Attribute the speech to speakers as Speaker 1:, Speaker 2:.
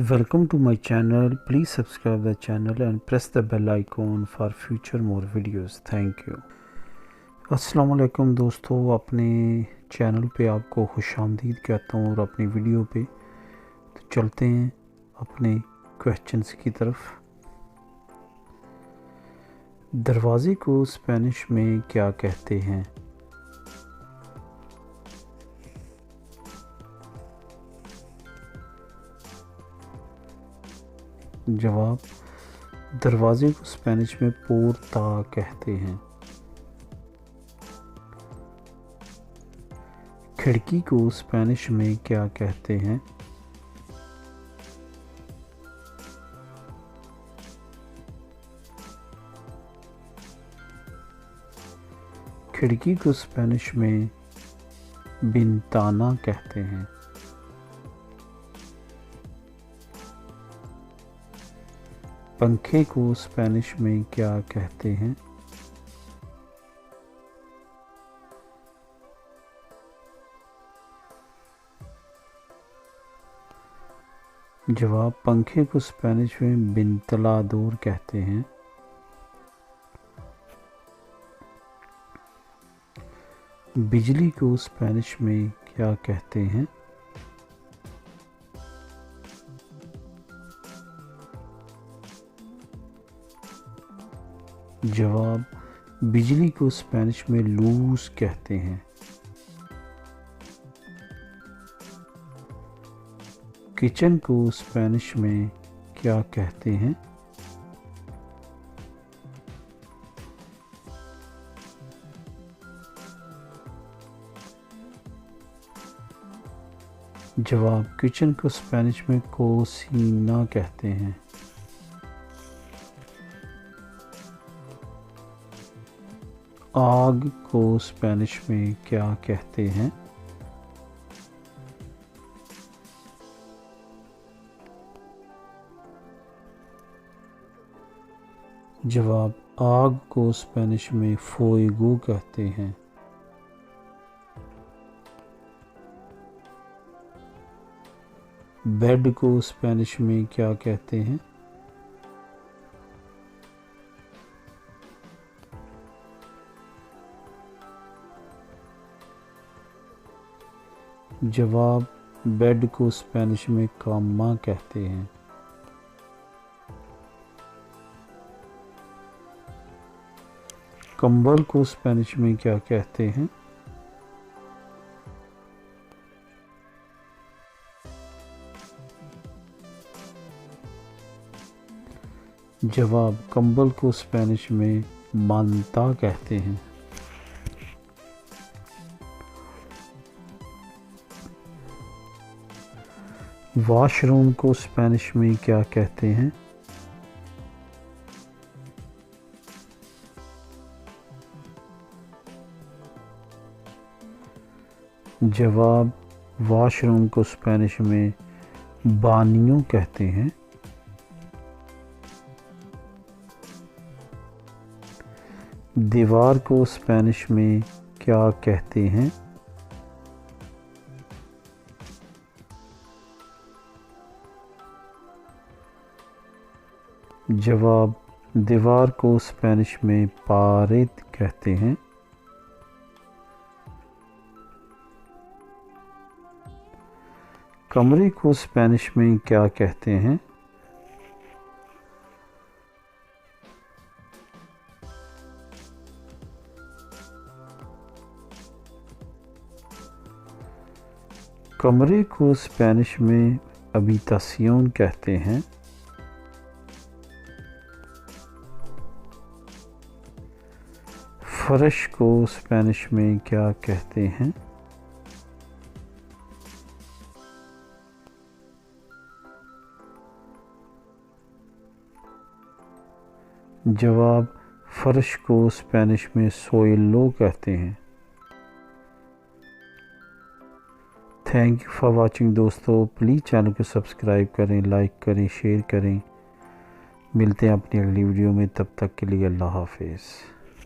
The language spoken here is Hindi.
Speaker 1: Welcome to my channel. Please subscribe the channel and press the bell icon for future more videos. Thank you. अस्सलाम वालेकुम दोस्तों, अपने चैनल पे आपको खुशामदीद कहता हूँ और अपनी वीडियो पे तो चलते हैं अपने क्वेश्चंस की तरफ। दरवाज़े को स्पेनिश में क्या कहते हैं? जवाब, दरवाज़े को स्पेनिश में पोर्ता कहते हैं। खिड़की को स्पेनिश में क्या कहते हैं? खिड़की को स्पेनिश में विंताना कहते हैं। पंखे को स्पेनिश में क्या कहते हैं? जवाब, पंखे को स्पेनिश में विंतलादोर कहते हैं। बिजली को स्पेनिश में क्या कहते हैं? जवाब, बिजली को स्पेनिश में लूज कहते हैं। किचन को स्पेनिश में क्या कहते हैं? जवाब, किचन को स्पेनिश में कोसीना कहते हैं। आग को स्पेनिश में क्या कहते हैं? जवाब, आग को स्पेनिश में फोएगो कहते हैं। बेड को स्पेनिश में क्या कहते हैं? जवाब, बेड को स्पेनिश में कामा कहते हैं। कंबल को स्पेनिश में क्या कहते हैं? जवाब, कंबल को स्पेनिश में मांता कहते हैं। वॉशरूम को स्पेनिश में क्या कहते हैं? जवाब, वॉशरूम को स्पेनिश में बानियो कहते हैं। दीवार को स्पेनिश में क्या कहते हैं? जवाब, दीवार को स्पेनिश में पारेद कहते हैं। कमरे को स्पेनिश में क्या कहते हैं? कमरे को स्पेनिश में habitación कहते हैं। फर्श को स्पेनिश में क्या कहते हैं? जवाब, फर्श को स्पेनिश में सोइलो कहते हैं। थैंक यू फॉर वाचिंग दोस्तों। प्लीज़ चैनल को सब्सक्राइब करें, लाइक करें, शेयर करें। मिलते हैं अपनी अगली वीडियो में, तब तक के लिए अल्लाह हाफिज़।